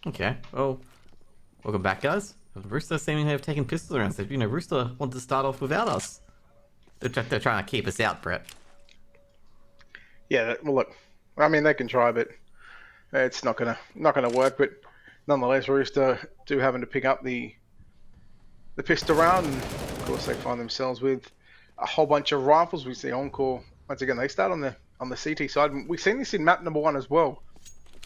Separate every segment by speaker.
Speaker 1: Okay, well, welcome back, guys. Rooster seeming to have taken pistols around, so, Rooster wanted to start off without us. They're trying to keep us out, Brett.
Speaker 2: Yeah, well, look, I mean they can try, but it's not gonna work. But nonetheless, Rooster do having to pick up the pistol round, and of course they find themselves with a whole bunch of rifles. We see Encore once again. They start on the CT side. We've seen this in map number 1 as well.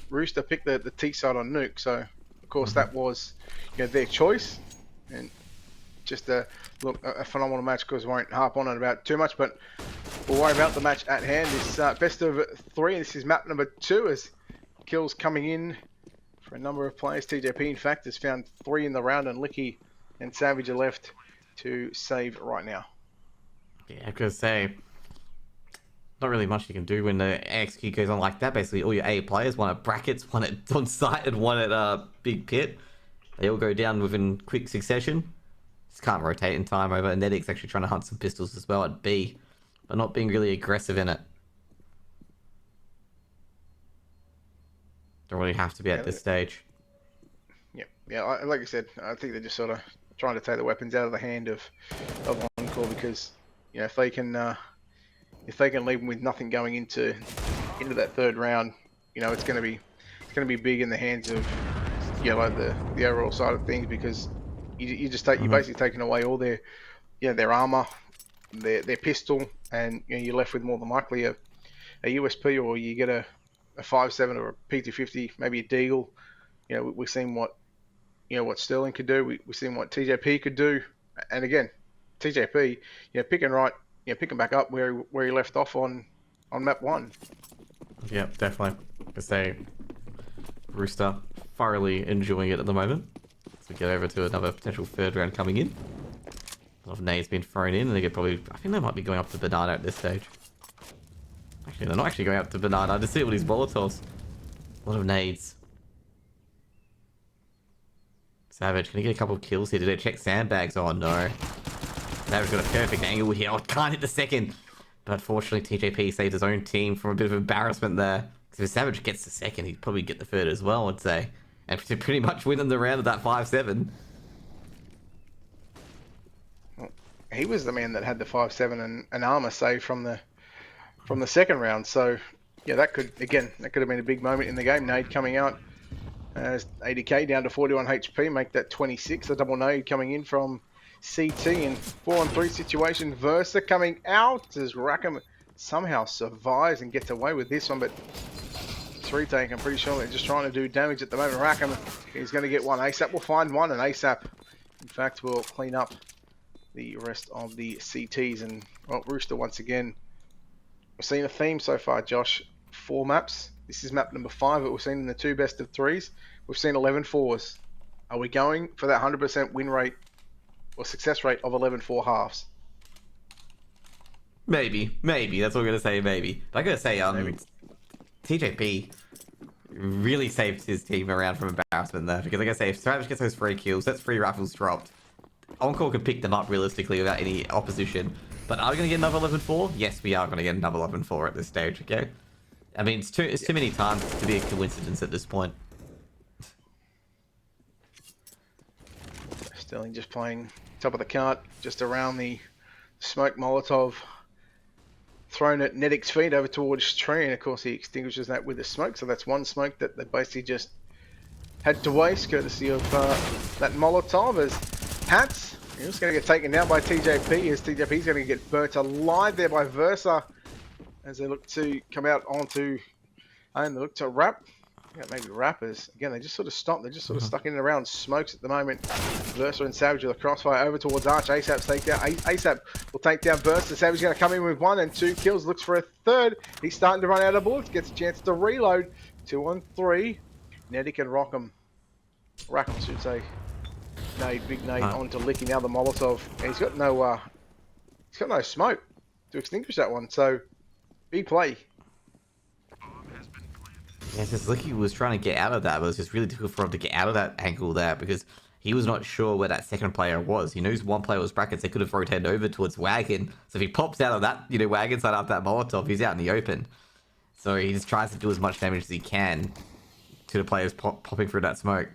Speaker 2: Rooster picked the T side on Nuke, so of course that was their choice, and just a phenomenal match. Because we won't harp on it about too much, but we'll worry about the match at hand. This best of 3. This is map number 2 as kills coming in for a number of players. TJP in fact has found 3 in the round, and Licky and Savage are left to save right now.
Speaker 1: Yeah, because say, not really much you can do when the AXQ goes on like that. Basically, all your A players, one at brackets, one at on site, and one at big pit. They all go down within quick succession. Just can't rotate in time over. And Nedic's actually trying to hunt some pistols as well at B, but not being really aggressive in it. Don't really have to be at this stage.
Speaker 2: Yeah. Like I said, I think they're just sort of trying to take the weapons out of the hand of Encore, because if they can leave them with nothing going into that third round, it's going to be big in the hands of the overall side of things, because you're basically taking away all their armor, their pistol, and you're left with more than likely a USP, or you get a 5.7 or a P250, maybe a Deagle. We've seen what Sterling could do. We've seen what TJP could do, and again, TJP, picking back up where he left off on map 1.
Speaker 1: Yeah, definitely. I say, Rooster thoroughly enjoying it at the moment. So we get over to another potential third round coming in. A lot of nades being thrown in, and I think they might be going up to Banana at this stage. Actually, they're not actually going up to Banana. I just see it with these Molotovs. A lot of nades. Savage, can he get a couple of kills here? Did they check sandbags? Oh no. Savage got a perfect angle here. Oh, can't hit the second. But fortunately, TJP saved his own team from a bit of embarrassment there. Because if Savage gets the second, he'd probably get the third as well, I'd say. And to pretty much win in the round of that 5-7.
Speaker 2: He was the man that had the 5.7 and armor save from the second round. So yeah, that could have been a big moment in the game. Nade coming out as ADK down to 41 HP, make that 26. A double nade coming in from CT in 4-on-3 situation. Versa coming out as Rackham somehow survives and gets away with this one, but it's retake. I'm pretty sure they're just trying to do damage at the moment. Rackham is going to get one. ASAP will find one, and ASAP, in fact, will clean up the rest of the CTs. And Rooster once again. We've seen a theme so far, Josh. 4 maps. This is map number 5 that we've seen in the 2 best of 3s. We've seen 11 4s. Are we going for that 100% win rate or success rate of 11-4 halves?
Speaker 1: Maybe. That's what I'm going to say, maybe. But I got to say, TJP really saved his team around from embarrassment there. Because like I say, if Savage gets those 3 kills, that's 3 rifles dropped. Encore can pick them up realistically without any opposition. But are we going to get another 11-4? Yes, we are going to get another 11-4 at this stage, okay? I mean, it's too many times to be a coincidence at this point.
Speaker 2: Sterling just playing top of the cart, just around the smoke Molotov, thrown at Nedic's feet over towards tree, and of course he extinguishes that with the smoke. So that's one smoke that they basically just had to waste, courtesy of that Molotov. As Hats, he's just going to get taken down by TJP, as TJP's going to get burnt alive there by Versa, as they look to come out onto, and they look to wrap. Yeah, maybe rappers. Again, they just sort of stopped. They're just sort of stuck in and around smokes at the moment. Versa and Savage with a crossfire over towards Arch. ASAP's takedown. ASAP will take down Versa. Savage going to come in with 1 and 2 kills. Looks for a third. He's starting to run out of bullets. Gets a chance to reload. 2-on-3. Nedic and Rackham should say. Big nade onto Licky. Now the Molotov. And he's got no smoke to extinguish that one. So, big play.
Speaker 1: Yeah, because Licky was trying to get out of that, but it was just really difficult for him to get out of that angle there, because he was not sure where that second player was. He knows one player was brackets. They could have rotated over towards Wagon. So if he pops out of that, Wagon side after that Molotov, he's out in the open. So he just tries to do as much damage as he can to the players popping through that smoke.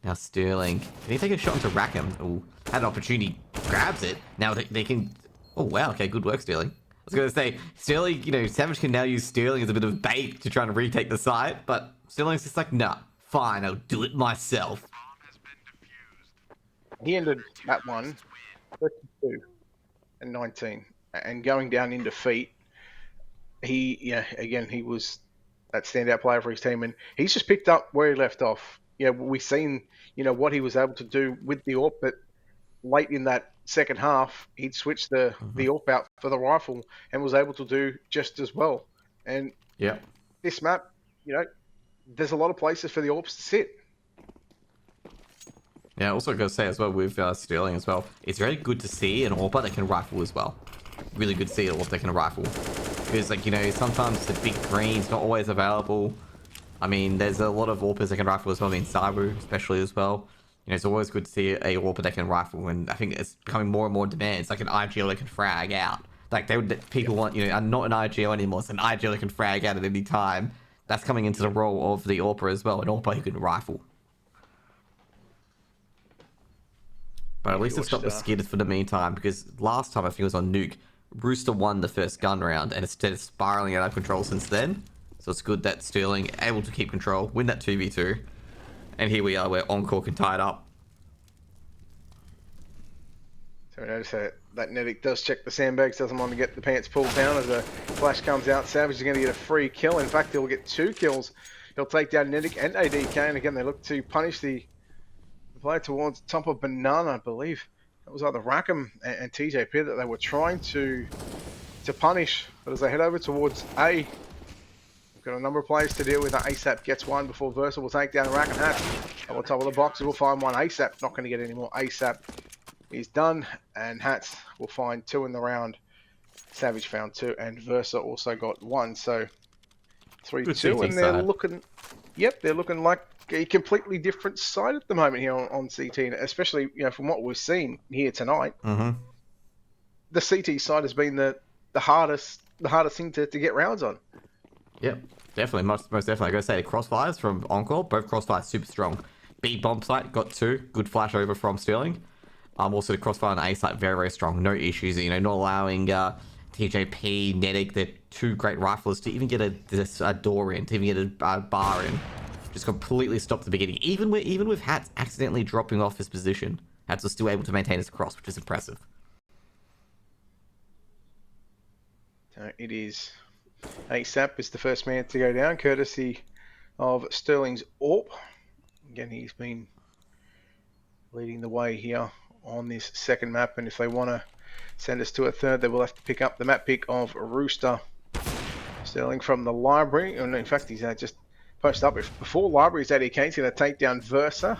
Speaker 1: Now Sterling, can he take a shot into Rackham? Oh, had an opportunity, grabs it. Now they can... Oh, wow, okay, good work, Sterling. I was going to say, Sterling, you know, Savage can now use Sterling as a bit of bait to try to retake the site, but Sterling's just like, nah, fine, I'll do it myself.
Speaker 2: He ended that one 32 and 19, and going down in defeat. He was that standout player for his team, and he's just picked up where he left off. We've seen, what he was able to do with the AWP, but late in that second half, he'd switched the AWP out for the rifle and was able to do just as well. And
Speaker 1: yeah,
Speaker 2: this map, there's a lot of places for the AWPs to sit.
Speaker 1: Yeah, also got to say as well with Sterling as well, it's very good to see an AWPer that can rifle as well. Really good to see an AWP that can rifle. Because, like, sometimes the big green's not always available. I mean, there's a lot of AWPers that can rifle as well. I mean, Sabu especially as well. It's always good to see a AWPer that can rifle, and I think it's becoming more and more demand. It's like an IGL that can frag out. Like, people want, not an IGL anymore. It's an IGL that can frag out at any time. That's coming into the role of the AWPer as well, an AWPer who can rifle. But at least it's not the skidders for the meantime, because last time I think it was on Nuke, Rooster won the first gun round, and instead of spiraling out of control since then. So it's good that Sterling able to keep control, win that 2v2, and here we are where Encore can tie it up.
Speaker 2: So we notice that Nedic does check the sandbags, doesn't want to get the pants pulled down as a flash comes out. Savage is going to get a free kill. In fact, he'll get 2 kills. He'll take down Nedic and ADK, and again they look to punish the player towards top of Banana, I believe. That was either Rackham and TJP that they were trying to punish. But as they head over towards A, we've got a number of players to deal with. ASAP gets one before Versa will take down Rackham. Hats on the top of the boxes will find one. ASAP not going to get any more. ASAP is done, and Hats will find 2 in the round. Savage found 2, and Versa also got 1. So 3-2, and they're looking. Yep, they're looking like a completely different side at the moment here on CT, especially from what we've seen here tonight. The CT side has been the hardest thing to get rounds on.
Speaker 1: Yep, definitely, most definitely. I gotta say the crossfires from Encore, both crossfires super strong. B bomb site got 2, good flash over from Sterling. Also the crossfire on A site very strong, no issues. Not allowing TJP, Nedic, they're 2 great riflers to even get a door in, to even get a bar in. Just completely stopped the beginning. Even with Hats accidentally dropping off his position, Hats was still able to maintain his cross, which is impressive.
Speaker 2: It is ASAP is the first man to go down, courtesy of Sterling's AWP. Again, he's been leading the way here on this second map, and if they want to send us to a third, they will have to pick up the map pick of Rooster. Sterling from the library, and in fact, he's just post up before libraries. ADK is going to take down Versa,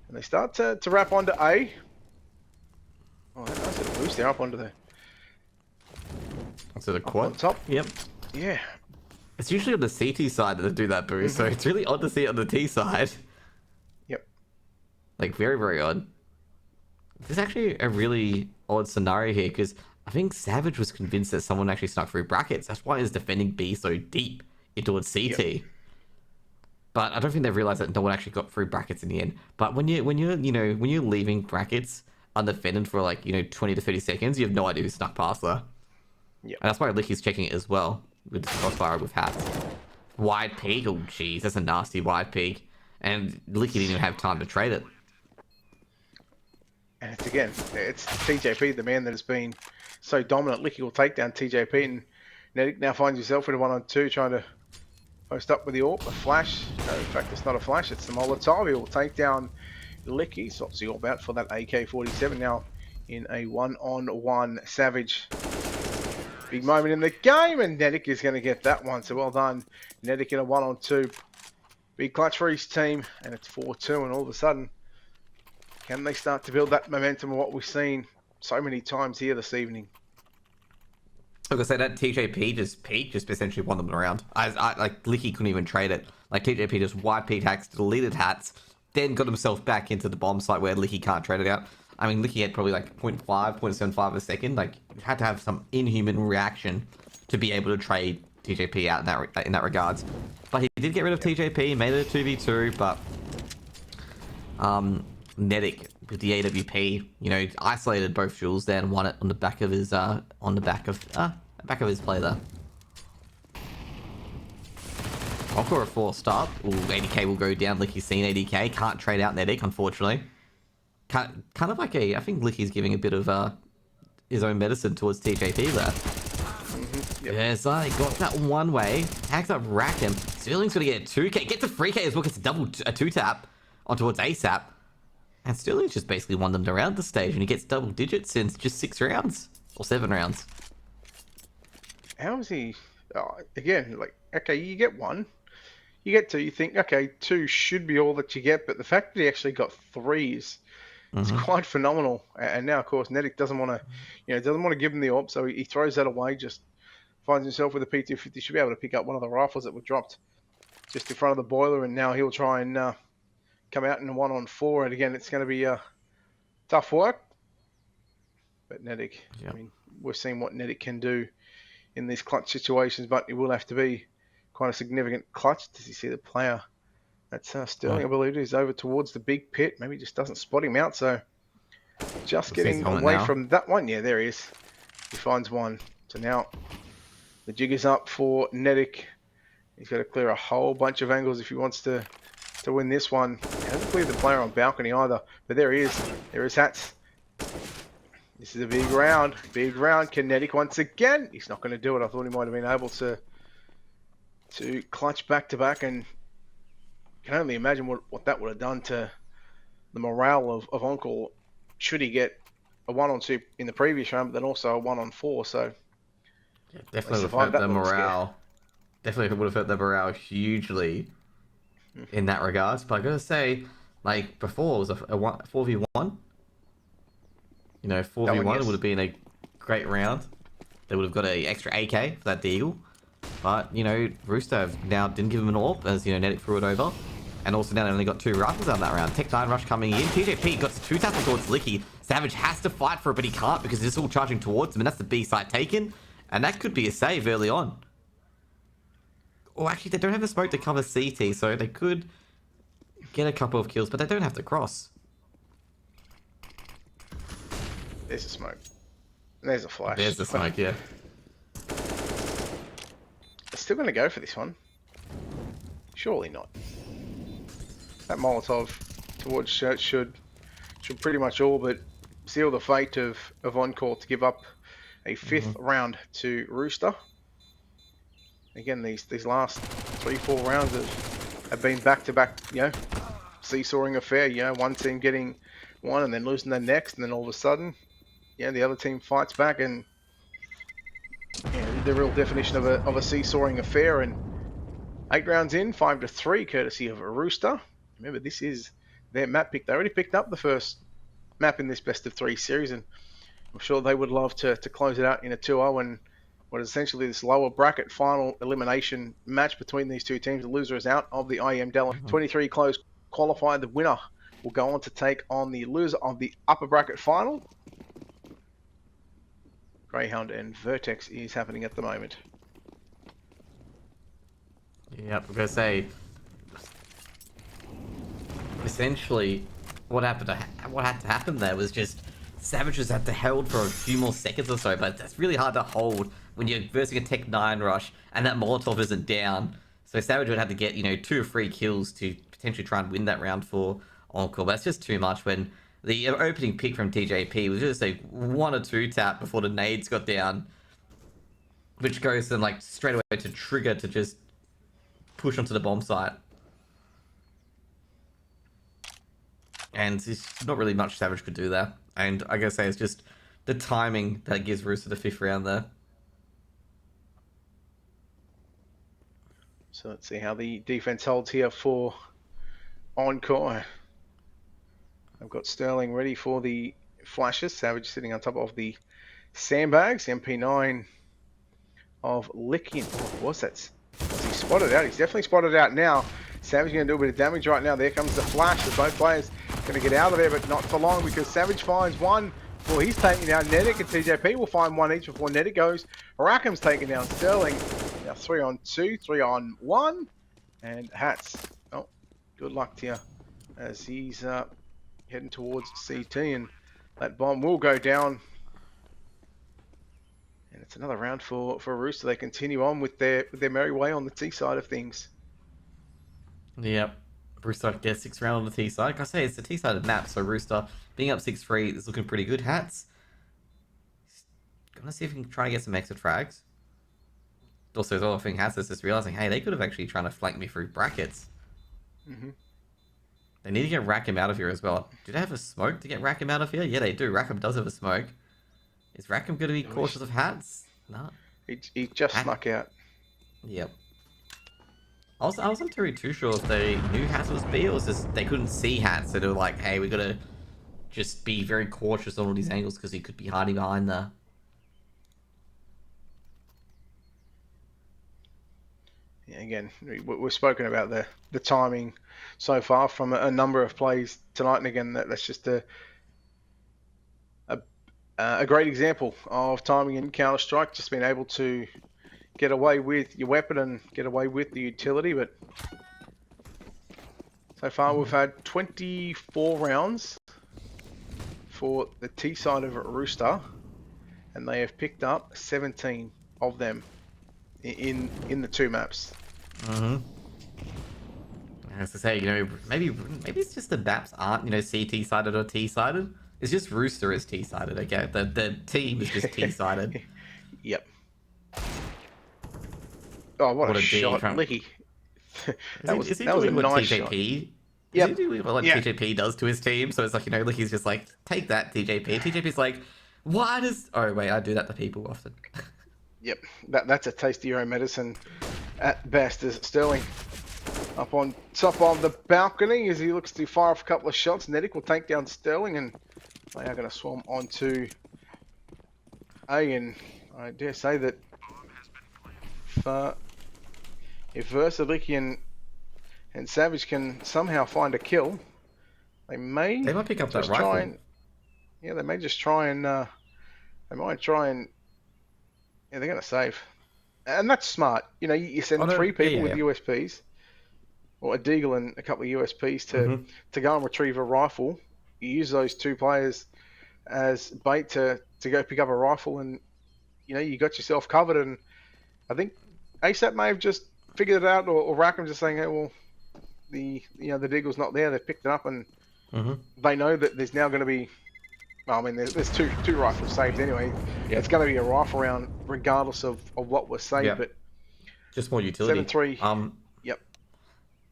Speaker 2: and they start to wrap onto A. Oh, that's nice little boost there up onto the
Speaker 1: quad
Speaker 2: on top.
Speaker 1: Yep.
Speaker 2: Yeah.
Speaker 1: It's usually on the CT side that they do that boost, so it's really odd to see it on the T side.
Speaker 2: Yep.
Speaker 1: Like very odd. There's actually a really odd scenario here, because I think Savage was convinced that someone actually snuck through brackets. That's why he's defending B so deep into towards CT. Yep. But I don't think they've realized that no one actually got through brackets in the end. But when you're leaving brackets undefended for 20 to 30 seconds, you have no idea who snuck past there.
Speaker 2: Yeah.
Speaker 1: And that's why Licky's checking it as well with crossfire with Hats. Wide peak, oh jeez, that's a nasty wide peak. And Licky didn't even have time to trade it.
Speaker 2: And it's TJP, the man that has been so dominant. Licky will take down TJP, and Nedic now finds himself in a 1-on-2 trying to post up with the AWP, a flash. No, in fact, it's not a flash, it's the Molotov. He will take down Licky. Sorts the AWP out for that AK-47 now in a 1-on-1 Savage. Big moment in the game, and Nedic is going to get that one. So well done, Nedic in a 1-on-2. Big clutch for his team, and it's 4-2, and all of a sudden, can they start to build that momentum of what we've seen so many times here this evening?
Speaker 1: Like I said, that TJP just essentially won them around. Licky couldn't even trade it. Like TJP just wide peaked Hacks, deleted Hats, then got himself back into the bomb site where Licky can't trade it out. I mean, Licky had probably 0.5, 0.75 a second. You had to have some inhuman reaction to be able to trade TJP out in that regards. But he did get rid of TJP, made it a 2v2, but Nedic with the AWP, you know, isolated both Jules there and won it on the back of his back of his play there. Encore a 4 stop. Ooh, ADK will go down. Licky's seen ADK. Can't trade out Nedic, unfortunately. Kind of like I think Licky's giving a bit of his own medicine towards TJP there.
Speaker 2: Yep.
Speaker 1: Yeah, so he got that one way. Hacks up Rackham. Sterling's gonna get a 2k. Gets a 3k as well. Gets a 2-tap on towards ASAP. And Sterling's just basically won them around the stage, and he gets double digits in just 6 rounds. Or 7 rounds.
Speaker 2: How is he... Oh, again, like, okay, you get 1. You get 2, you think, okay, 2 should be all that you get, but the fact that he actually got 3 is quite phenomenal. And now, of course, Nedic doesn't want to give him the AWP, so he throws that away, just finds himself with a P250, should be able to pick up one of the rifles that were dropped just in front of the boiler, and now he'll try and come out in a 1-on-4, and again, it's going to be tough work. But Nedic, I mean, we've seen what Nedic can do in these clutch situations, but it will have to be quite a significant clutch. Does he see the player? That's Sterling, I believe it is, over towards the big pit. Maybe just doesn't spot him out, so just getting away from that one. Yeah, there he is. He finds one. So now the jig is up for Nedic. He's got to clear a whole bunch of angles if he wants to win this one. He hasn't cleared the player on balcony either, but there he is. There is Hats. This is a big round. Big round. Kinetic once again. He's not going to do it. I thought he might have been able to clutch back to back, and can only imagine what that would have done to the morale of Encore should he get a 1-on-2 in the previous round, but then also a 1-on-4. So
Speaker 1: yeah, definitely would have hurt the morale. Definitely would have hurt the morale hugely in that regards. But I gotta say, like before, it was a 4v1. You know, 4v1 would have been a great round. They would have got an extra AK for that deagle. But, you know, Rooster now didn't give him an AWP, as, you know, Nedic threw it over. And also now they only got 2 rifles out of that round. Tech 9 rush coming in. TJP got 2 taps towards Licky. Savage has to fight for it, but he can't because it's all charging towards him. And that's the B site taken. And that could be a save early on. Or actually, they don't have a smoke to cover CT, so they could get a couple of kills, but they don't have to cross.
Speaker 2: There's a smoke. There's a flash.
Speaker 1: There's the smoke, yeah.
Speaker 2: They're still going to go for this one. Surely not. That Molotov towards Shirt should pretty much all but seal the fate of Encore to give up a 5th round to Rooster. Again, these last 3-4 rounds have been back-to-back, you know, seesawing affair. You know, one team getting one and then losing the next, and then all of a sudden, yeah, the other team fights back, and yeah, the real definition of a seesawing affair. And 8 rounds in, 5-3, courtesy of a Rooster. Remember, this is their map pick. They already picked up the first map in this best of 3 series, and I'm sure they would love to close it out in a 2-0 and what is essentially this lower bracket final elimination match between these two teams. The loser is out of the IEM Dallas 23 close qualified. The winner will go on to take on the loser of the upper bracket final. Greyhound and Vertex is happening at the moment.
Speaker 1: Yep, I'm gonna say, essentially, what had to happen there was just Savage just had to hold for a few more seconds or so, but that's really hard to hold when you're versing a Tech 9 rush and that Molotov isn't down. So Savage would have to get, you know, 2 or 3 kills to potentially try and win that round for Encore. But that's just too much when the opening pick from TJP was just a 1 or 2 tap before the nades got down, which goes then like straight away to trigger to just push onto the bomb site. And there's not really much Savage could do there. And I gotta say, it's just the timing that gives Rooster the 5th round there.
Speaker 2: So let's see how the defense holds here for Encore. I've got Sterling ready for the flashes. Savage sitting on top of the sandbags. MP9 of Licking. What's that? Was he spotted out? He's definitely spotted out now. Savage going to do a bit of damage right now. There comes the flash. So both players going to get out of there, but not for long because Savage finds one. Well, he's taking down Nedic, and TJP will find one each before Nedic goes. Rackham's taking down Sterling. Now 3-on-2, 3-on-1, and Hats. Oh, good luck to you as he's heading towards CT, and that bomb will go down. And it's another round for Rooster. They continue on with their merry way on the T side of things.
Speaker 1: Yep. Rooster gets 6th round on the T side. Like I say, it's a T-sided map, so Rooster being up 6-3 is looking pretty good. Hats. Gonna see if we can try to get some extra frags. Also, as well, I think Hats is just realizing, hey, they could have actually trying to flank me through brackets.
Speaker 2: Mm-hmm.
Speaker 1: They need to get Rackham out of here as well. Do they have a smoke to get Rackham out of here? Yeah, they do. Rackham does have a smoke. Is Rackham going to be cautious of Hats? No.
Speaker 2: He just snuck out.
Speaker 1: Yep. I wasn't too sure if they knew Hats was B, or was just they couldn't see Hats, so they were like, hey, we got to just be very cautious on all these angles because he could be hiding behind there.
Speaker 2: Yeah, again, we've spoken about the timing so far from a number of plays tonight, and again, that's just a great example of timing in Counter-Strike, just being able to get away with your weapon and get away with the utility. But so far we've had 24 rounds for the T side of Rooster, and they have picked up 17 of them in the 2 maps.
Speaker 1: As I say, maybe it's just the maps aren't, CT sided or T sided. It's just Rooster is T sided. Okay, the team is just T sided.
Speaker 2: Yep. Oh, what a shot, Licky. that was a nice shot.
Speaker 1: Yep. Is he doing what TJP does to his team? So it's like, Licky's just like, take that, TJP. TJP's like, why does... Oh, wait, I do that to people often.
Speaker 2: Yep, that's a taste of your own medicine at best. As Sterling up on top of the balcony as he looks to fire off a couple of shots. Nedic will take down Sterling, and they are going to swarm onto A. And I dare say that if Versa, Licky, and Savage can somehow find a kill, they might
Speaker 1: pick up that rifle.
Speaker 2: They may just try and yeah, they're going to save. And that's smart. You send 3 people with USPs, or a Deagle and a couple of USPs to go and retrieve a rifle. You use those 2 players as bait to go pick up a rifle, and you got yourself covered. And I think ASAP may have just figured it out, or Rackham just saying, hey, well, the Deagle's not there. They've picked it up, and they know that there's now going to be... Well, I mean, there's two rifles saved anyway. Yeah. It's going to be a rifle round regardless of what was saved, but
Speaker 1: just more utility.
Speaker 2: 7-3. Yep.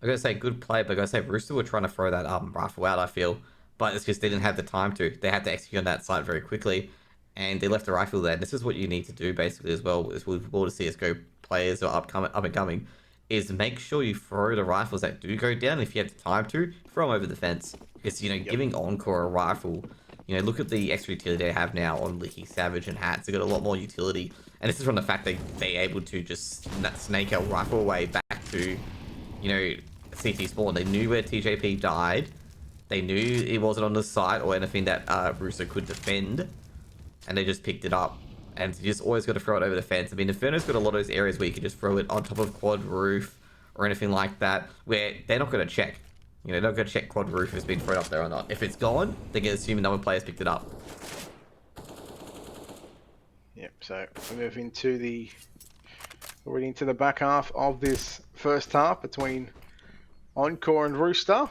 Speaker 1: I gotta say, good play, but I gotta say, Rooster were trying to throw that rifle out, I feel, but it's just they didn't have the time to. They had to execute on that site very quickly, and they left the rifle there. This is what you need to do basically as well, as with all the CSGO players or up and coming, is make sure you throw the rifles that do go down. If you have the time to, throw them over the fence, because giving Encore a rifle. Look at the extra utility they have now on Licky, Savage, and Hats. They've got a lot more utility. And this is from the fact that they're able to just snake a rifle away back to, CT spawn. They knew where TJP died. They knew it wasn't on the site or anything that Rooster could defend. And they just picked it up. And you just always got to throw it over the fence. I mean, Inferno's got a lot of those areas where you can just throw it on top of quad roof or anything like that, where they're not going to check. They're not going to check quad roof if it's been thrown up there or not. If it's gone, they can assume another player's picked it up.
Speaker 2: Yep, so we move into the back half of this first half between Encore and Rooster.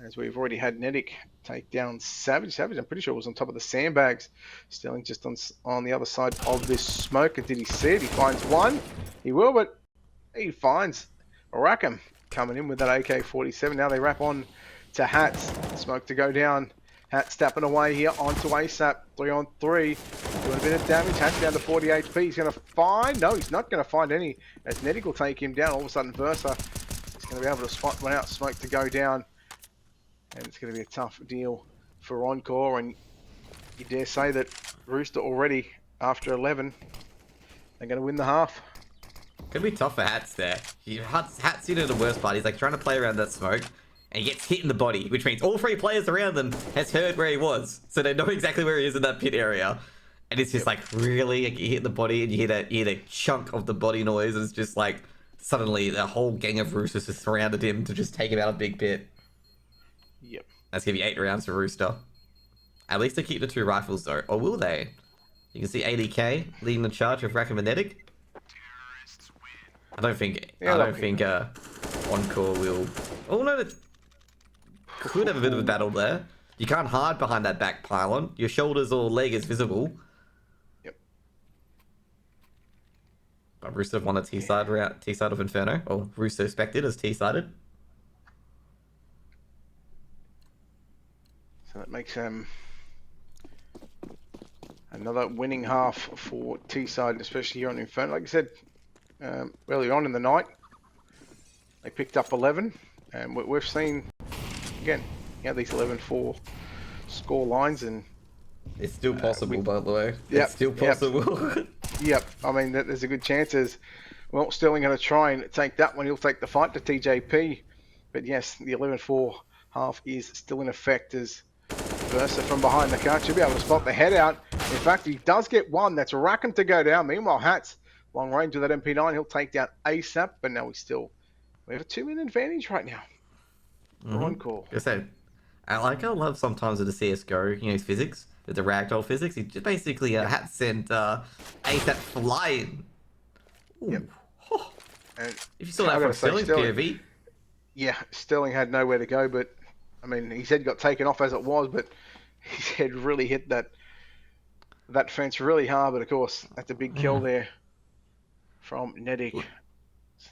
Speaker 2: As we've already had Nedic take down Savage. Savage, I'm pretty sure, was on top of the sandbags. Sterling just on the other side of this smoke. And did he see it? He finds one. He will, but he finds Rackham coming in with that AK-47. Now they wrap on to Hats. Smoke to go down. Hats tapping away here onto ASAP. 3-on-3. Doing a bit of damage. Hats down to 40 HP. He's going to find... No, he's not going to find any. As Nedic will take him down. All of a sudden, Versa is going to be able to spot one out. Smoke to go down. And it's going to be a tough deal for Encore. And you dare say that Rooster already, after 11, they're going to win the half.
Speaker 1: Could be tough for Hats there. Hats, the worst part. He's like trying to play around that smoke, and he gets hit in the body, which means all 3 players around them has heard where he was, so they know exactly where he is in that pit area. And it's just like really, like, you hit the body and you hear that chunk of the body noise. And it's just like suddenly the whole gang of Roosters has surrounded him to just take him out a big pit.
Speaker 2: Yep.
Speaker 1: That's gonna be 8 rounds for Rooster. At least they keep the 2 rifles though, or will they? You can see ADK leading the charge with Rack-A-Magnetic. I don't think Encore will. Oh no, it could have a bit of a battle there. You can't hide behind that back pylon. Your shoulders or leg is visible.
Speaker 2: Yep.
Speaker 1: But Rooster won a T-side round, T-side of Inferno, or Rooster expected as T-sided.
Speaker 2: So that makes another winning half for T-side, especially here on Inferno. Like I said, early on in the night, they picked up 11, and we've seen, again, these 11-4 score lines, and
Speaker 1: it's still possible, by the way.
Speaker 2: Yep,
Speaker 1: it's still possible.
Speaker 2: Yep, I mean, there's a good chance as, well, Sterling going to try and take that one. He'll take the fight to TJP, but yes, the 11-4 half is still in effect as Versa from behind the car should be able to spot the head out. In fact, he does get one. That's Rackham to go down. Meanwhile, Hats, long range with that MP9, he'll take down ASAP, but now we have a 2-minute advantage right now. For Encore.
Speaker 1: I love sometimes with the CSGO, physics, with the ragdoll physics. He just basically Hats sent ASAP flying. Ooh.
Speaker 2: Yep. And
Speaker 1: if you saw that from Sterling's POV.
Speaker 2: Yeah, Sterling had nowhere to go, but I mean, his head got taken off as it was, but his head really hit that fence really hard. But of course, that's a big kill there from Nedic.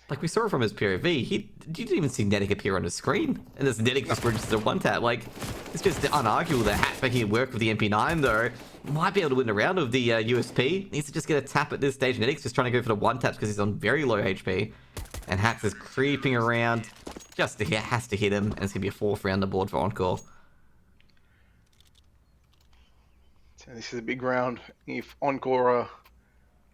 Speaker 1: Like we saw from his POV, you didn't even see Nedic appear on the screen, and this Nedic just registered a 1-tap. Like, it's just unarguable that Hat's making it work with the MP9, though. Might be able to win a round of the USP. Needs to just get a tap at this stage. Nedic's just trying to go for the 1-taps because he's on very low HP. And Hats is creeping around. Just to hit, has to hit him, and it's going to be a 4th round on the board for Encore.
Speaker 2: So this is a big round. If Encore are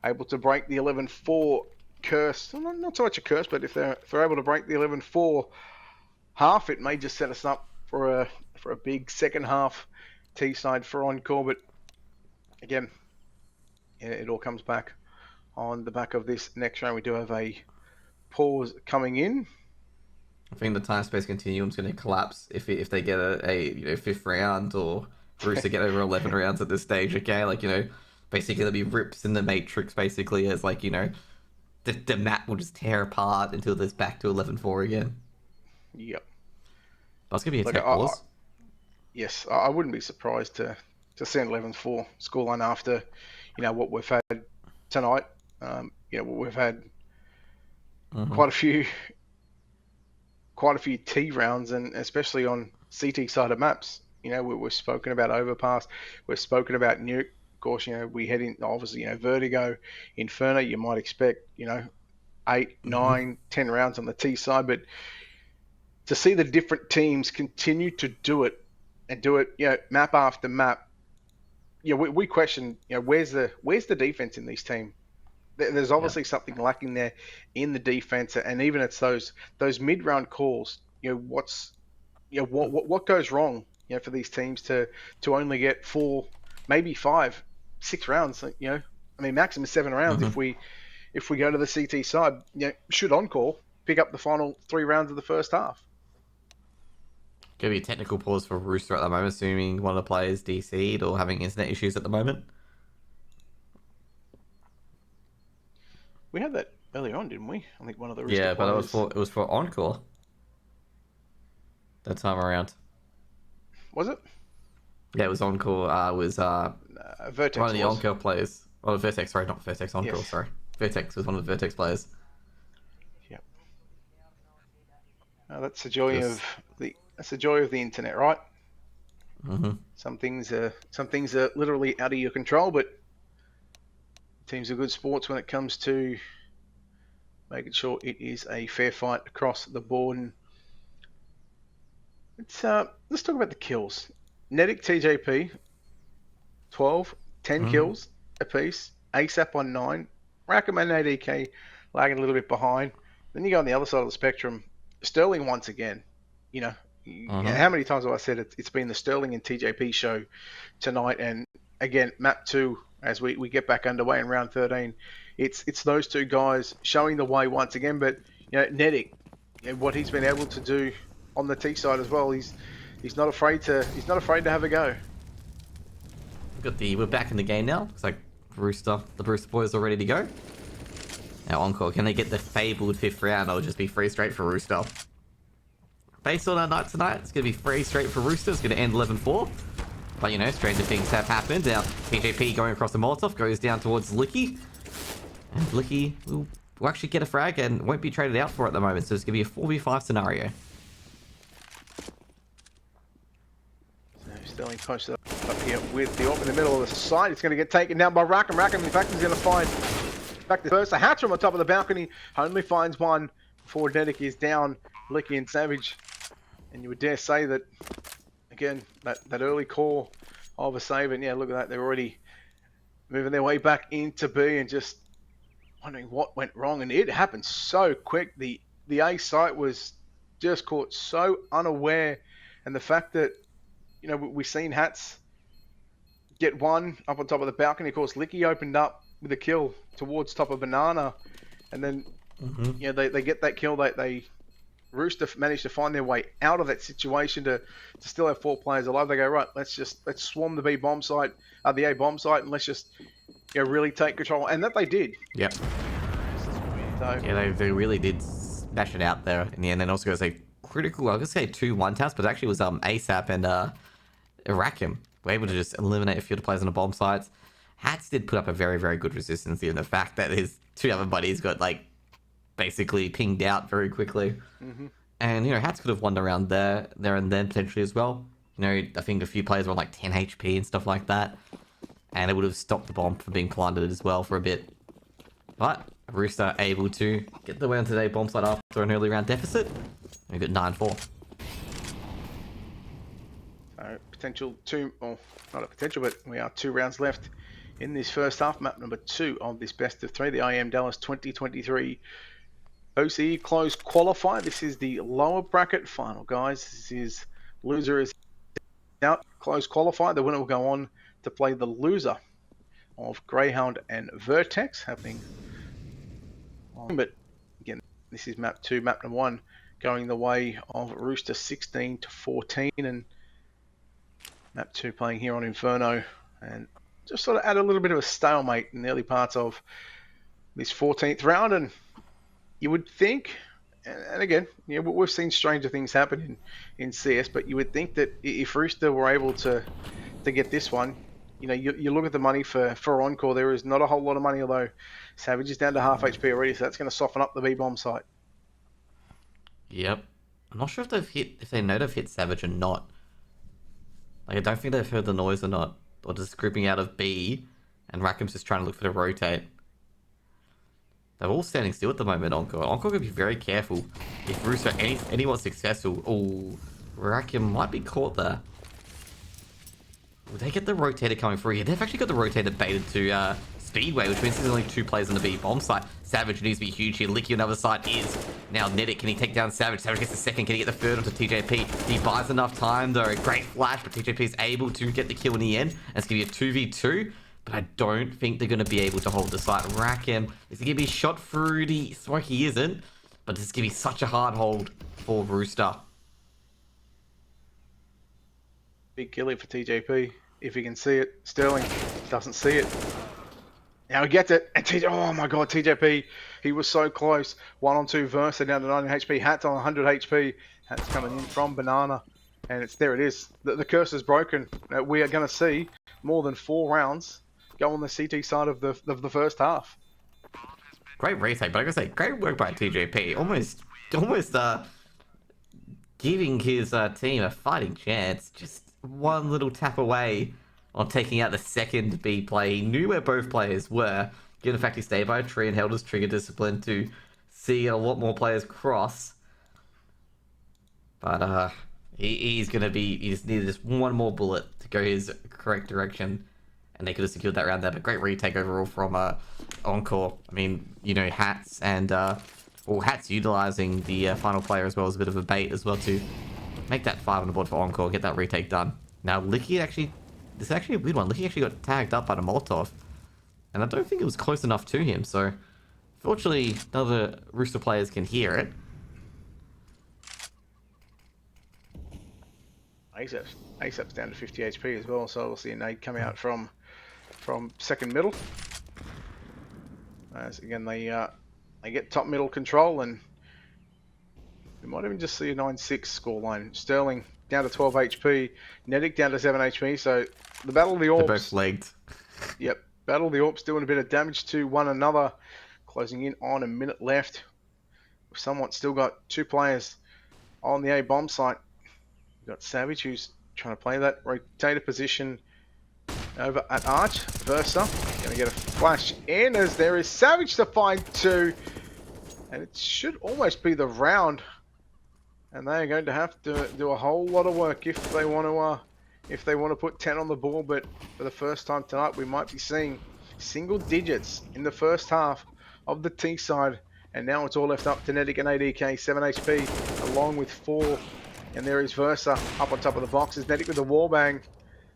Speaker 2: able to break the 11-4 curse, well, not so much a curse, but if they're able to break the 11-4 half, it may just set us up for a big second half T-side for Encore. But again, it all comes back on the back of this next round. We do have a pause coming in.
Speaker 1: I think the time space continuum is going to collapse if they get a 5th round, or Rooster get over 11 rounds at this stage. Okay, basically there'll be rips in the matrix. Basically, as the map will just tear apart until it's back to 11-4 again.
Speaker 2: Yep.
Speaker 1: That's going to be a tech pause.
Speaker 2: Yes, I wouldn't be surprised to see an 11-4 scoreline after what we've had tonight. We've had quite a few T rounds, and especially on CT side of maps. We've spoken about Overpass, we've spoken about Nuke. Of course, we head in, obviously, Vertigo, Inferno. You might expect 8, 9, 10 rounds on the T side, but to see the different teams continue to do it and do it, map after map, we question, where's the defense in these teams? There's obviously something lacking there in the defense, and even it's those mid-round calls. What goes wrong? For these teams to only get 4, maybe 5, 6 rounds. I mean, maximum 7 rounds if we go to the CT side. Should Encore pick up the final 3 rounds of the first half?
Speaker 1: Could be a technical pause for Rooster at the moment, assuming one of the players DC'd or having internet issues at the moment.
Speaker 2: We had that earlier on, didn't we? I think one of the Rooster
Speaker 1: but
Speaker 2: players...
Speaker 1: it was for Encore that time around.
Speaker 2: Was it?
Speaker 1: Yeah, it was Encore.
Speaker 2: Vertex
Speaker 1: one of the
Speaker 2: was.
Speaker 1: Encore players. Oh, Vertex. Sorry, not Vertex. Encore.
Speaker 2: Yes.
Speaker 1: Sorry, Vertex was one of the Vertex players.
Speaker 2: Yep. That's the joy of the internet, right?
Speaker 1: Mm-hmm.
Speaker 2: Some things are literally out of your control, but teams are good sports when it comes to making sure it is a fair fight across the board. And let's talk about the kills. Nedic TJP, 12, 10 kills apiece. ASAP on 9. Rackham and ADK lagging a little bit behind. Then you go on the other side of the spectrum. Sterling once again. How many times have I said it's been the Sterling and TJP show tonight? And again, map 2 as we get back underway in round 13. It's those two guys showing the way once again. But Nedic, what he's been able to do on the T side as well, he's not afraid to have a go.
Speaker 1: We're back in the game now. Looks like the Rooster boys are ready to go. Now Encore, can they get the fabled 5th round, or just be 3 straight for Rooster? Based on our night tonight, it's going to be 3 straight for Rooster. It's going to end 11-4. But stranger things have happened. Now TJP going across the Molotov goes down towards Licky. And Licky will actually get a frag and won't be traded out for at the moment. So it's going to be a 4v5 scenario.
Speaker 2: Sterling posted up here with the AWP in the middle of the side. It's going to get taken down by Rackham. Rackham, in fact, is going to find back the first. A hatch from on top of the balcony. Only finds one before Nedic is down. Licky and Savage. And you would dare say that, again, that early call of a save. And yeah, look at that. They're already moving their way back into B and just wondering what went wrong. And it happened so quick. The A site was just caught so unaware. And the fact that we've seen Hats get one up on top of the balcony. Of course, Licky opened up with a kill towards top of Banana. And then, they get that kill. They Rooster managed to find their way out of that situation to still have 4 players alive. They go, right, let's swarm the B bomb site, the A bomb site, and let's just really take control. And that they did.
Speaker 1: Yep. So, yeah, they really did smash it out there in the end. And also got a critical, I was going to say 2 1-taps, but it actually was ASAP and Rackham were able to just eliminate a few of the players on the bomb sites. Hats did put up a very, very good resistance, given the fact that his 2 other buddies got basically pinged out very quickly. And Hats could have won around there and then potentially as well. I think a few players were on 10 HP and stuff like that, and it would have stopped the bomb from being planted as well for a bit. But Rooster able to get the win today bomb site after an early round deficit. We got 9-4.
Speaker 2: So potential 2, or not a potential, but we are 2 rounds left in this first half. Map number 2 of this best of 3, the IEM Dallas 2023 OCE closed qualifier. This is the lower bracket final, guys. This is loser is out. Closed qualifier. The winner will go on to play the loser of Greyhound and Vertex, happening. But again, this is map 2. Map number 1 going the way of Rooster 16-14, and map 2 playing here on Inferno, and just sort of add a little bit of a stalemate in the early parts of this 14th round. And you would think, and again, we've seen stranger things happen in CS, but you would think that if Rooster were able to get this one, you look at the money for Encore, there is not a whole lot of money, although Savage is down to half HP already, so that's going to soften up the B bomb site.
Speaker 1: Yep. I'm not sure if they know they've hit Savage or not. I don't think they've heard the noise or not, or just grouping out of B, and Rackham's just trying to look for the rotate. They're all standing still at the moment, Encore. Encore could be very careful. If Rooster anyone's successful, Rackham might be caught there. Will they get the rotator coming through here? They've actually got the rotator baited to Speedway, which means there's only 2 players on the B bomb site. Savage needs to be huge here. Licky on the other side is now Nedic. Can he take down Savage? Savage gets the second. Can he get the third onto TJP? He buys enough time though. Great flash, but TJP is able to get the kill in the end. And it's going to be a 2v2. But I don't think they're going to be able to hold the site. Rackham is going to be shot through the smoke. He isn't. But this is going to be such a hard hold for Rooster.
Speaker 2: Big kill for TJP. If he can see it. Sterling doesn't see it. Now he gets it. And oh my god, TJP. He was so close. 1-on-2 Versa down to 90 HP. Hat's on 100 HP. Hat's coming in from Banana. And there it is. The curse is broken. We are going to see more than 4 rounds go on the CT side of the first half.
Speaker 1: Great retake, but I gotta say, great work by TJP. Almost giving his team a fighting chance. Just one little tap away on taking out the second B play. He knew where both players were, given the fact he stayed by a tree and held his trigger discipline to see a lot more players cross. But he just needed just one more bullet to go his correct direction, and they could have secured that round there. But great retake overall from Encore. I mean, Hats and Hats utilizing the final player as well as a bit of a bait as well to make that 5 on the board for Encore, get that retake done. Now Licky this is actually a weird one. Licky actually got tagged up by the Molotov. And I don't think it was close enough to him, so fortunately none of the Rooster players can hear it.
Speaker 2: ASAP's down to 50 HP as well, so we'll see a nade come out from second middle. As again they get top middle control, and we might even just see a 9-6 scoreline. Sterling down to 12 HP, Nedic down to 7 HP. So the Battle of the Orbs.
Speaker 1: They're both legged.
Speaker 2: Yep, Battle of the Orbs doing a bit of damage to one another. Closing in on a minute left. We've somewhat still got 2 players on the A bomb site. We've got Savage, who's trying to play that rotator position over at Arch. Versa going to get a flash in as there is Savage to find 2, and it should almost be the round. And they are going to have to do a whole lot of work if they want to put 10 on the board. But for the first time tonight, we might be seeing single digits in the first half of the T side. And now it's all left up to Nedic and ADK, 7 HP, along with 4. And there is Versa up on top of the boxes. Nedic with the wallbang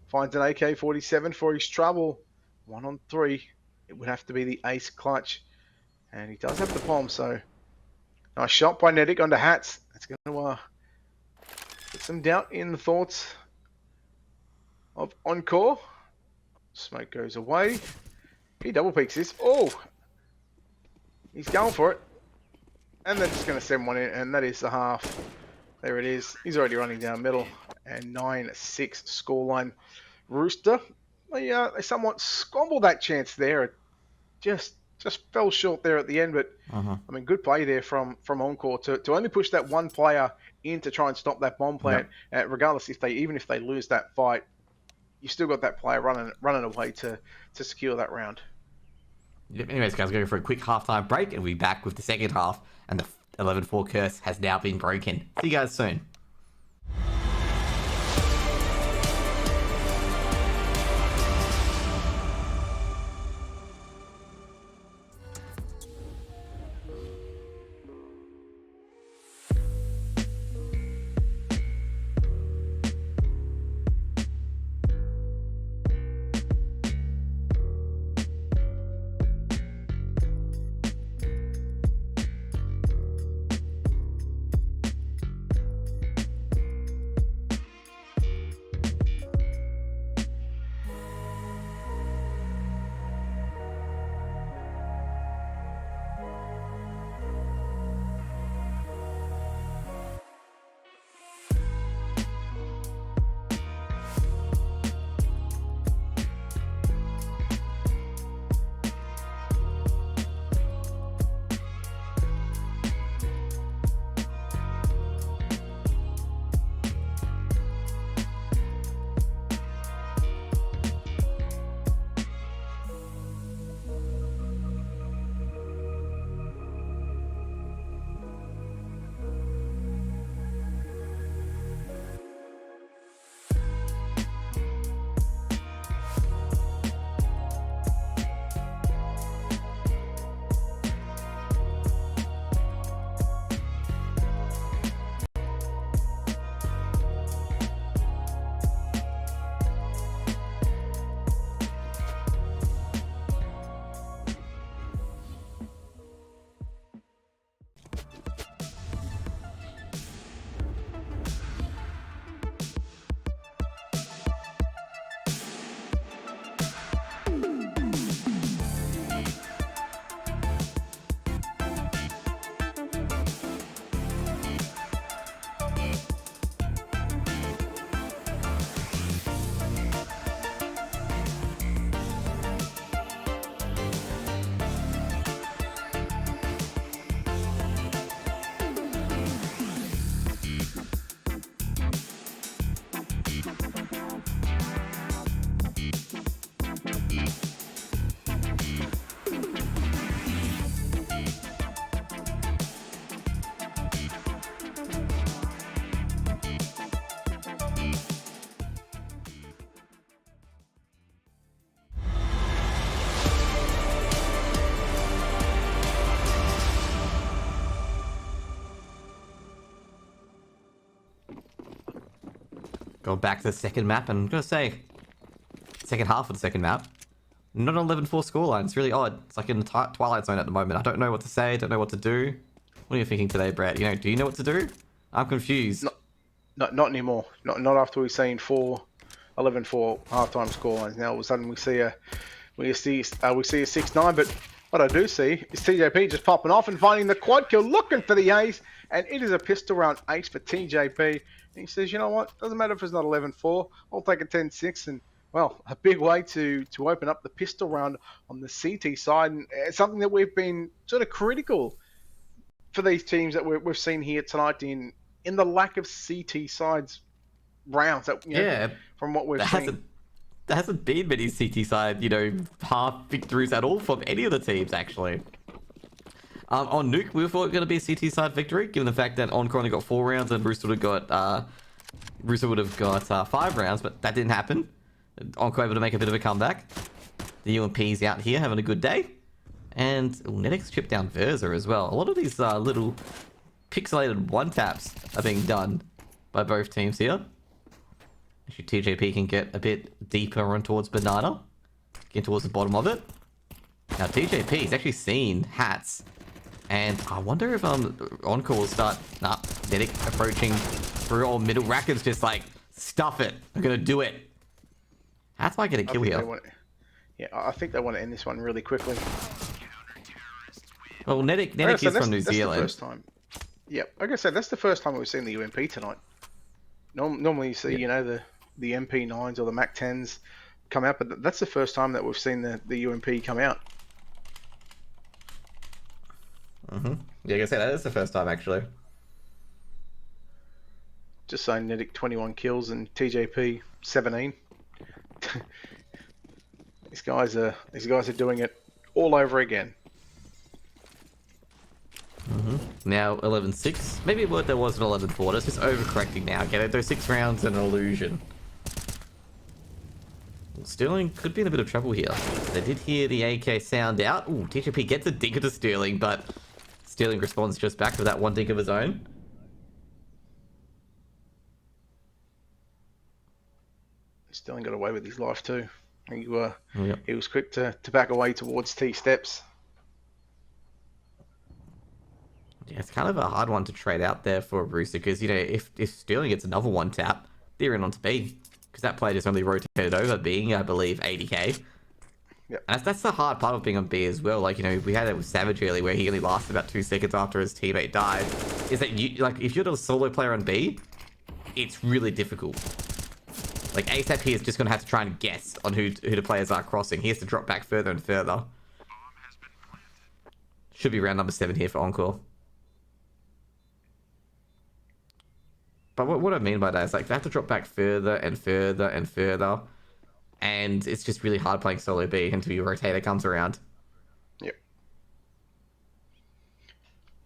Speaker 2: finds an AK-47 for his trouble. 1 on 3. It would have to be the ace clutch. And he does have the bomb, so nice shot by Nedic onto Hats. That's going to put some doubt in the thoughts of Encore. Smoke goes away. He double peeks this. Oh! He's going for it. And then just going to send one in, and that is the half. There it is. He's already running down middle. And 9-6 scoreline. Rooster, they somewhat scrambled that chance there. It just fell short there at the end, but I mean, good play there from Encore to only push that one player in to try and stop that bomb plant. Regardless, even if they lose that fight, you still got that player running away to secure that round.
Speaker 1: Yep, anyways, guys, going for a quick halftime break, and we'll be back with the second half, and the 11-4 curse has now been broken. See you guys soon. Go back to the second map, and I'm going to say, second half of the second map. Not an 11-4 scoreline. It's really odd. It's like in the twilight zone at the moment. I don't know what to say. Don't know what to do. What are you thinking today, Brett? Do you know what to do? I'm confused.
Speaker 2: Not anymore. Not after we've seen 11-4 halftime scorelines. Now all of a sudden we see a 6-9. But what I do see is TJP just popping off and finding the quad kill, looking for the ace, and it is a pistol round ace for TJP. And he says, you know what? Doesn't matter if it's not 11-4. I'll take a 10-6 and. Well, a big way to open up the pistol round on the CT side, and it's something that we've been sort of critical for these teams that we've seen here tonight in the lack of CT sides rounds. That,
Speaker 1: Yeah,
Speaker 2: from what we've seen.
Speaker 1: There hasn't been many CT side, half victories at all from any of the teams, actually. On Nuke, we thought it was going to be a CT side victory, given the fact that Encore only got 4 rounds and Rooster would have got 5 rounds, but that didn't happen. Encore able to make a bit of a comeback. The UMP's out here having a good day. And Netix chipped down Verza as well. A lot of these little pixelated one-taps are being done by both teams here. Actually, TJP can get a bit deeper on towards Banana. Get towards the bottom of it. Now, TJP's actually seen hats. And I wonder if Encore will start... Nah, Netix approaching through all middle. Racken's just like, stuff it. I'm going to do it. Hats might get a kill here.
Speaker 2: I think they want to end this one really quickly.
Speaker 1: Well, Netix is from New Zealand.
Speaker 2: That's the first time. Yeah, like I said, that's the first time we've seen the UMP tonight. Normally you see, the MP9s or the Mac 10s come out, but that's the first time that we've seen the UMP come out.
Speaker 1: Yeah, like I said, that is the first time, actually.
Speaker 2: Just saying, Netix 21 kills and TJP 17. These guys are doing it all over again.
Speaker 1: Now 11-6. Maybe there was an 11-4. That's just overcorrecting now. Get it? Those 6 rounds an illusion. Sterling could be in a bit of trouble here. They did hear the AK sound out. Ooh, TJP gets a dink to Sterling, but Sterling responds just back with that one dink of his own.
Speaker 2: Sterling got away with his life too. He was quick to back away towards T steps.
Speaker 1: Yeah, it's kind of a hard one to trade out there for Rooster because, if Sterling gets another one tap, they're in on to B. Because that player just only rotated over, being, I believe, 80k.
Speaker 2: Yep.
Speaker 1: And that's the hard part of being on B as well. Like, we had it with Savage early where he only lasted about 2 seconds after his teammate died. Is that, if you're a solo player on B, it's really difficult. Like, ASAP here is just going to have to try and guess on who the players are crossing. He has to drop back further and further. Should be round number 7 here for Encore. But what I mean by that is, like, they have to drop back further and further and further. And it's just really hard playing solo B until your rotator comes around.
Speaker 2: Yep.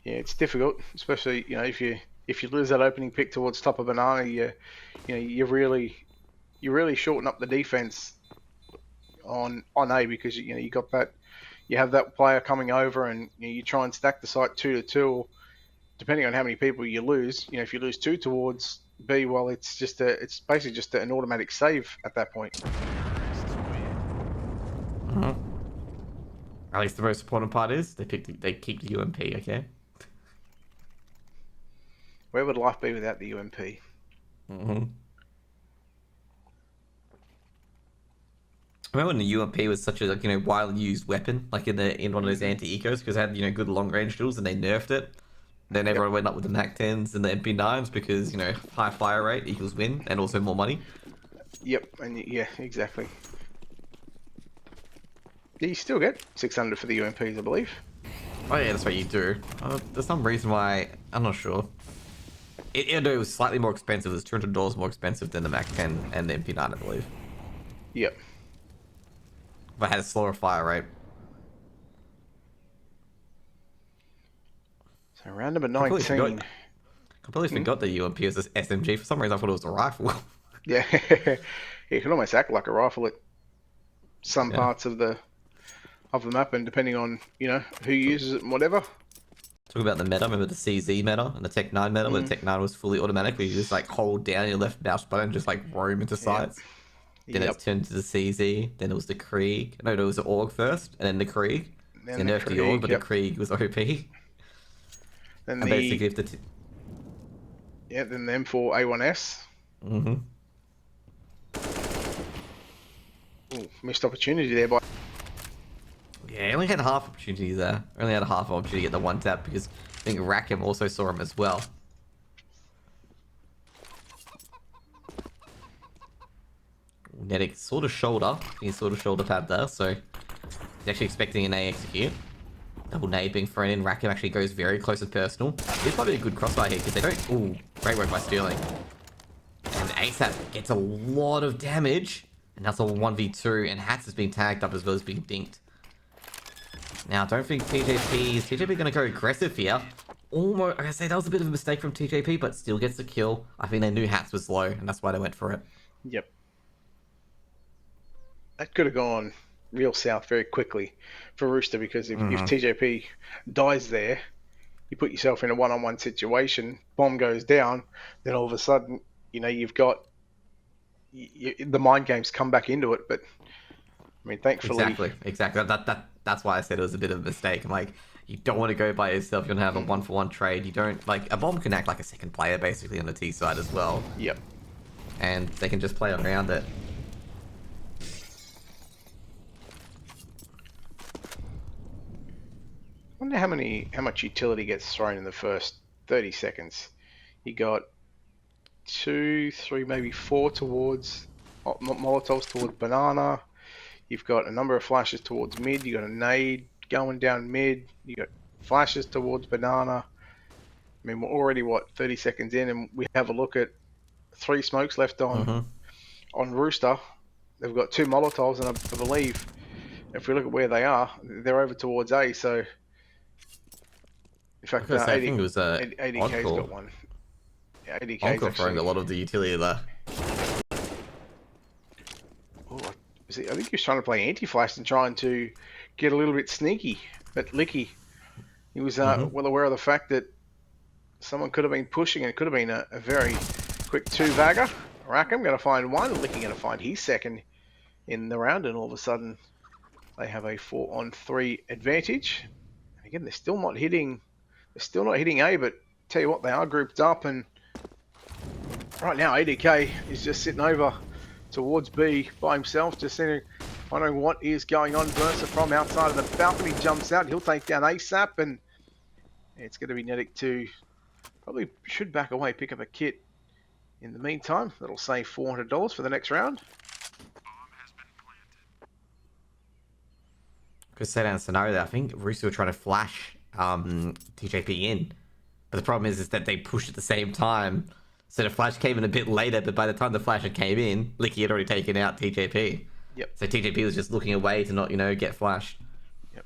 Speaker 2: Yeah, it's difficult, especially, if you lose that opening pick towards top of Banana, you really shorten up the defense on A because you got that, you have that player coming over and you try and stack the site 2-2, or depending on how many people you lose. If you lose 2 towards B, well, it's basically just an automatic save at that point.
Speaker 1: At least the most important part is they keep the UMP. Okay.
Speaker 2: Where would life be without the UMP?
Speaker 1: Remember when the UMP was such a widely used weapon, like in one of those anti-ecos, because it had good long range tools, and they nerfed it. Then everyone went up with the Mac 10s and the MP9s because high fire rate equals win and also more money.
Speaker 2: Yep, and yeah, exactly. You still get 600 for the UMPs, I believe.
Speaker 1: Oh yeah, that's what you do. There's some reason why I'm not sure. It was slightly more expensive. It was $200 more expensive than the Mac 10 and the MP9, I believe.
Speaker 2: Yep.
Speaker 1: But it had a slower fire rate.
Speaker 2: So round number 19.
Speaker 1: Completely forgot that UMP was this SMG. For some reason, I thought it was a rifle.
Speaker 2: Yeah, it can almost act like a rifle at some parts of the map, and depending on who uses it and whatever.
Speaker 1: Talk about the meta. Remember the CZ meta and the Tech 9 meta, where the Tech 9 was fully automatic, where you just hold down your left mouse button and just roam into sights. then
Speaker 2: Yep.
Speaker 1: it's turned to the CZ, then it was the Krieg. No, it was the Org first, and then the Krieg. So they
Speaker 2: Then the
Speaker 1: nerfed the Org,
Speaker 2: Krieg,
Speaker 1: but
Speaker 2: yep.
Speaker 1: the Krieg was OP.
Speaker 2: Then
Speaker 1: And basically, if the
Speaker 2: then the M4A1S.
Speaker 1: mm-hmm.
Speaker 2: Ooh, missed opportunity there by.
Speaker 1: Yeah, he only had half opportunity there. Only had a half opportunity at the one tap because I think Rackham also saw him as well. Netic sort of shoulder. He sort of shoulder pad there, so he's actually expecting an A execute. Double nade being thrown in. Rackham actually goes very close with personal. This might be a good crossfire here because they don't. Ooh, great work by Sterling. And ASAP gets a lot of damage. And that's a 1v2. And Hats has been tagged up as well as being dinked. Now, I don't think TJP going to go aggressive here. Almost, I say that was a bit of a mistake from TJP, but still gets the kill. I think they knew Hats was low, and that's why they went for it.
Speaker 2: Yep. That could have gone real south very quickly for Rooster because if TJP dies there, you put yourself in a one-on-one situation, bomb goes down, then all of a sudden, you've got the mind games come back into it. But I mean, thankfully,
Speaker 1: exactly. That's why I said it was a bit of a mistake. I'm like, you don't want to go by yourself. You want to have a one-for-one trade. You don't like a bomb can act like a second player basically on the T side as well.
Speaker 2: Yep.
Speaker 1: And they can just play around it.
Speaker 2: I wonder how much utility gets thrown in the first 30 seconds. You got 2, 3, maybe 4 towards Molotovs towards banana. You've got a number of flashes towards mid. You got a nade going down mid. You got flashes towards banana. I mean, we're already 30 seconds in, and we have a look at 3 smokes left on Rooster. They've got 2 Molotovs, and I believe if we look at where they are, they're over towards A. So. In fact,
Speaker 1: I think it was
Speaker 2: ADK's got one. Yeah, ADK's
Speaker 1: Encore
Speaker 2: actually
Speaker 1: throwing a lot of the utility there.
Speaker 2: Oh, I think he was trying to play anti-flash and trying to get a little bit sneaky. But Licky, he was well aware of the fact that someone could have been pushing and it could have been a very quick 2-vagger. Rackham going to find one, Licky going to find his second in the round, and all of a sudden they have a 4-on-3 advantage. Again, they're still not hitting A, but tell you what, they are grouped up, and right now ADK is just sitting over towards B by himself, just wondering what is going on. Versa from outside of the balcony jumps out. He'll take down ASAP, and it's going to be Netic to probably should back away, pick up a kit in the meantime. That'll save $400 for the next round.
Speaker 1: Because set down scenario there, I think Rooster were trying to flash TJP in. But the problem is that they pushed at the same time. So the flash came in a bit later, but by the time the flash came in, Licky had already taken out TJP.
Speaker 2: Yep.
Speaker 1: So TJP was just looking away to not, get flashed.
Speaker 2: Yep.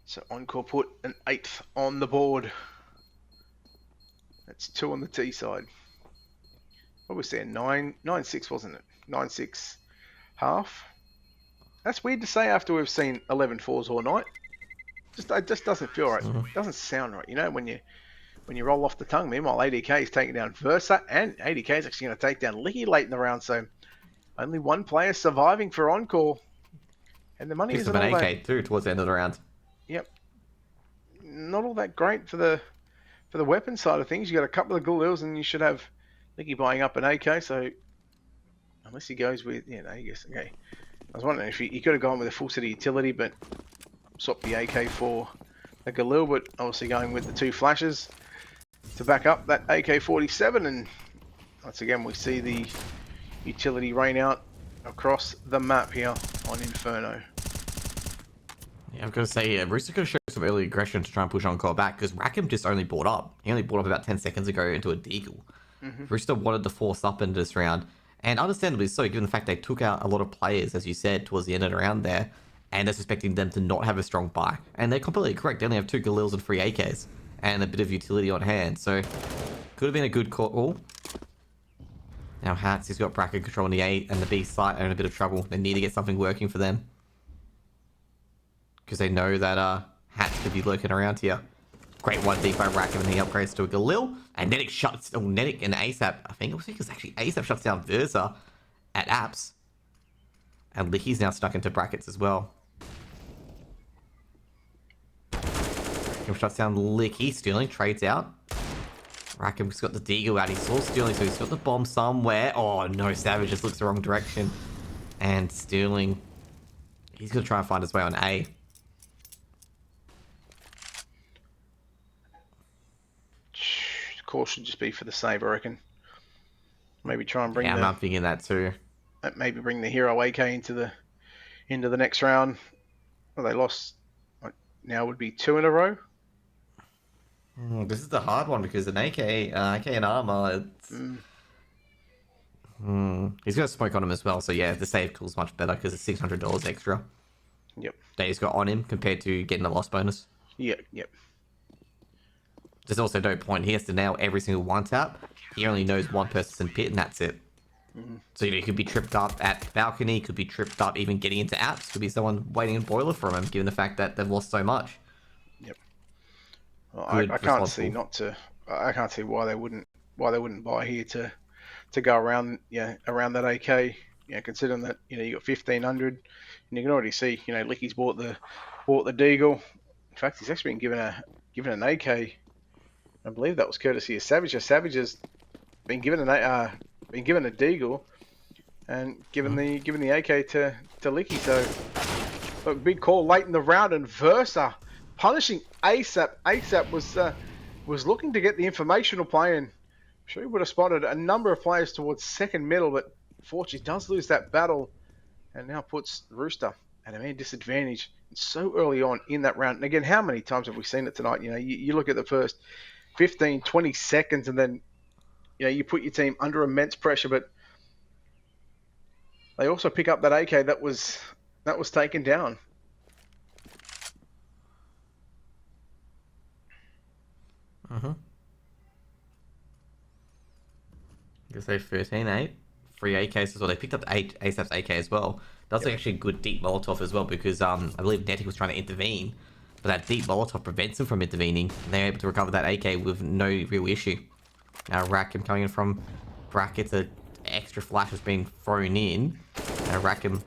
Speaker 2: So Encore put an 8th on the board. That's 2 on the T side. What was there? 9-6, wasn't it? 9-6 half. That's weird to say after we've seen 11 fours all night. It just doesn't feel right. It doesn't sound right. When you roll off the tongue. Meanwhile, ADK is taking down Versa, and ADK is actually going to take down Licky late in the round. So only one player surviving for Encore, and the money
Speaker 1: Picks
Speaker 2: isn't
Speaker 1: up
Speaker 2: all
Speaker 1: an
Speaker 2: that.
Speaker 1: AK too towards the end of the round.
Speaker 2: Yep. Not all that great for the weapon side of things. You got a couple of Galils, and you should have Licky buying up an AK. So unless he goes with, I guess okay. I was wondering if he could have gone with a full set of utility, but swapped the AK for a Galil, but obviously going with the 2 flashes to back up that AK-47, and once again we see the utility rain out across the map here on Inferno.
Speaker 1: Yeah, I've got to say, Rooster could have showed some early aggression to try and push Encore back, because Rackham just only bought up. He only bought up about 10 seconds ago into a deagle. Rooster wanted to force up into this round, and understandably so, given the fact they took out a lot of players, as you said, towards the end of the round there, and they're suspecting them to not have a strong buy. And they're completely correct. They only have 2 Galils and 3 AKs, and a bit of utility on hand, so could have been a good call. Now Hats, he's got bracket control on the A and the B site, are in a bit of trouble. They need to get something working for them, because they know that Hats could be lurking around here. Great 1D by Rackham, and he upgrades to a Galil. And Nedic shuts... Oh, Nedic and ASAP. I think it was actually ASAP shuts down Versa at Apps. And Licky's now stuck into brackets as well. Rackham shuts down Licky. Sterling trades out. Rackham's got the Deagle out. He saw Sterling, so he's got the bomb somewhere. Oh, no. Savage just looks the wrong direction. And Sterling... He's going to try and find his way on A.
Speaker 2: Course should just be for the save, I reckon. Maybe try and bring
Speaker 1: I'm thinking that too.
Speaker 2: Maybe bring the hero AK into the next round. Well, they lost. Now would be 2 in a row.
Speaker 1: This is the hard one because an AK and armor. He's got a smoke on him as well, so yeah, the save cool's much better because it's $600 extra.
Speaker 2: Yep.
Speaker 1: That he's got on him compared to getting the loss bonus.
Speaker 2: Yep.
Speaker 1: There's also no point. He has to nail every single one tap. He only knows one person's in pit, and that's it. So, he could be tripped up at balcony, could be tripped up even getting into apps, could be someone waiting in boiler from him, given the fact that they've lost so much.
Speaker 2: Yep. Well, I can't see I can't see why they wouldn't buy here to go around around that AK. Considering that you got 1,500, and you can already see Licky's bought the Deagle. In fact, he's actually been given an AK. I believe that was courtesy of Savage. Savage has been given a Deagle and given the AK to Licky. So look, big call late in the round, and Versa punishing ASAP. ASAP was looking to get the informational play, and I'm sure he would have spotted a number of players towards second middle, but unfortunately does lose that battle, and now puts Rooster at a man disadvantage so early on in that round. And again, how many times have we seen it tonight? You look at the first 15, 20 seconds, and then you put your team under immense pressure, but they also pick up that AK that was taken down.
Speaker 1: I guess they 13-8. 3 AKs as well. They picked up ASAP's AK as well. That's actually a good deep Molotov as well, because I believe Netiq was trying to intervene, but that deep Molotov prevents him from intervening, and they're able to recover that AK with no real issue. Now Rackham coming in from brackets, an extra flash has been thrown in. Now Rackham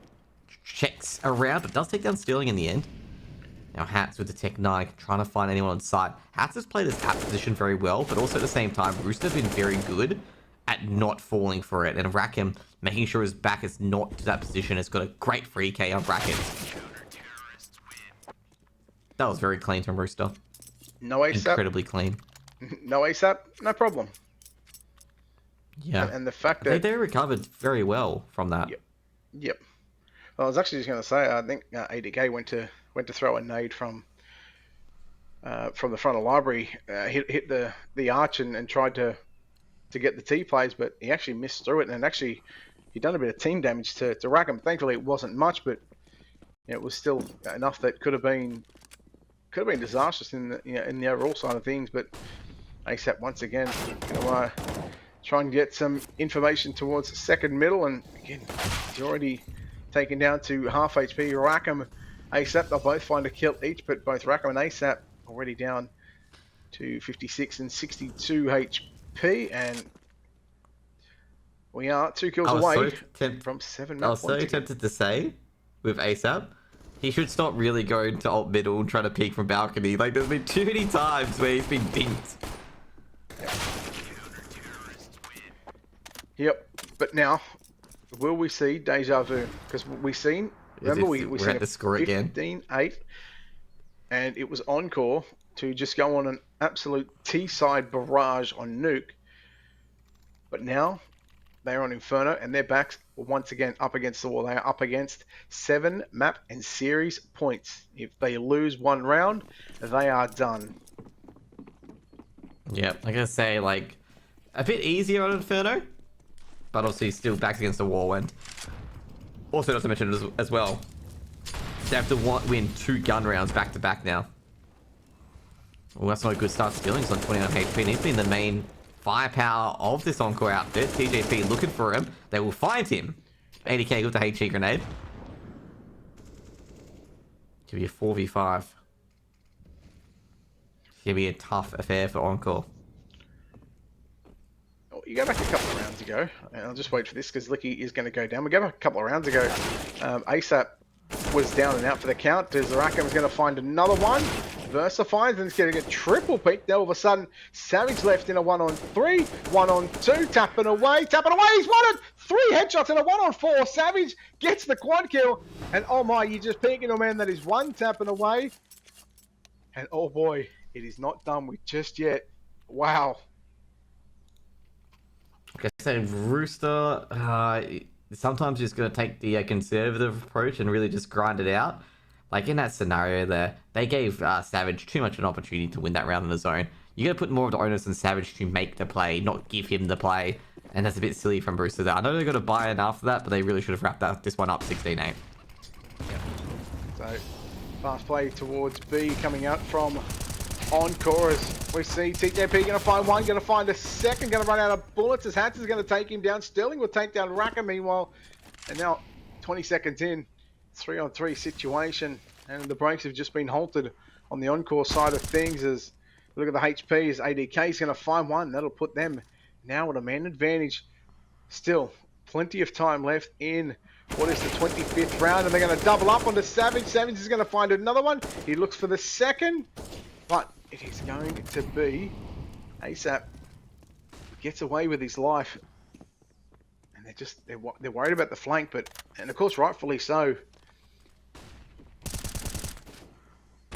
Speaker 1: checks around, but does take down Sterling in the end. Now Hats with the Tech 9, trying to find anyone on site. Hats has played his app position very well, but also at the same time, Rooster's been very good at not falling for it, and Rackham making sure his back is not to that position has got a great free K on brackets. That was very clean from Rooster.
Speaker 2: No ASAP.
Speaker 1: Incredibly clean.
Speaker 2: No ASAP, no problem.
Speaker 1: Yeah.
Speaker 2: And the fact that
Speaker 1: they recovered very well from that.
Speaker 2: Yep. Well, I was actually just going to say, I think ADK went to throw a nade from the front of library, hit the arch and tried to get the T plays, but he actually missed through it, and actually he done a bit of team damage to Rackham. Thankfully, it wasn't much, but it was still enough that could have been disastrous in the overall side of things. But ASAP once again try and get some information towards second middle, and again he's already taken down to half HP. Rackham, ASAP, they'll both find a kill each, but both Rackham and ASAP already down to 56 and 62 HP, and we are 2 kills away from 7
Speaker 1: I was so tempted to say with ASAP, he should stop really going to alt middle and trying to peek from balcony. Like, there's been too many times where he's been dinked.
Speaker 2: Yep, but now, will we see deja vu? Because we've seen, remember we seen
Speaker 1: at the score again.
Speaker 2: 15-8, and it was Encore to just go on an absolute T-side barrage on Nuke. But now, they're on Inferno, and their backs once again up against the wall. They are up against 7 map and series points. If they lose one round, they are done.
Speaker 1: Yeah, I gotta say, like, a bit easier on Inferno, but obviously still backs against the wall. And also, not to mention as well, they have to win 2 gun rounds back to back now. Well, that's not a good start. Skilling's on 29 HP, and he's been the main firepower of this Encore outfit. TJP looking for him. They will find him. 80k with the HE grenade. Could be a 4v5. gonna be a tough affair for Encore.
Speaker 2: Oh, you go back a couple of rounds ago, and I'll just wait for this because Licky is going to go down. We go back a couple of rounds ago. ASAP was down and out for the count. Zaraka was going to find another one. Versa finds and it's getting a triple pick. Then all of a sudden, Savage left in a 1-on-3, 1-on-2, tapping away. He's won it! 3 headshots and a 1-on-4. Savage gets the quad kill. And oh my, you just peek into a man that is 1 tapping away. And oh boy, it is not done with just yet. Wow.
Speaker 1: Like I said, Rooster, sometimes just going to take the conservative approach and really just grind it out. Like in that scenario there, they gave Savage too much of an opportunity to win that round in the zone. You got to put more of the onus on Savage to make the play, not give him the play. And that's a bit silly from Rooster there. I know they got to buy in after that, but they really should have wrapped this one up 16-8.
Speaker 2: So, fast play towards B coming out from Encore as we see TJP going to find one, going to find a second, going to run out of bullets as Hans is going to take him down. Sterling will take down Raka meanwhile. And now 20 seconds in, 3-on-3 situation. And the brakes have just been halted on the Encore side of things as look at the HP as ADK is going to find one. That'll put them now at a man advantage. Still, plenty of time left in what is the 25th round. And they're going to double up onto Savage. Savage is going to find another one. He looks for the second. But it is going to be ASAP gets away with his life, and they're worried about the flank, and of course rightfully so.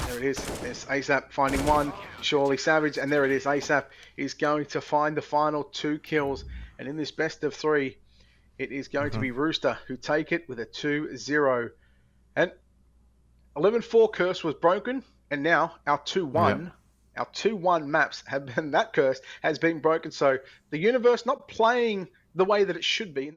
Speaker 2: There it is. There's ASAP finding one, surely Savage, and there it is. ASAP is going to find the final 2 kills, and in this best of 3, it is going to be Rooster who take it with a 2-0, and 11-4 curse was broken. And now our 2-1, our 2-1 maps have been, that curse has been broken. So the universe not playing the way that it should be.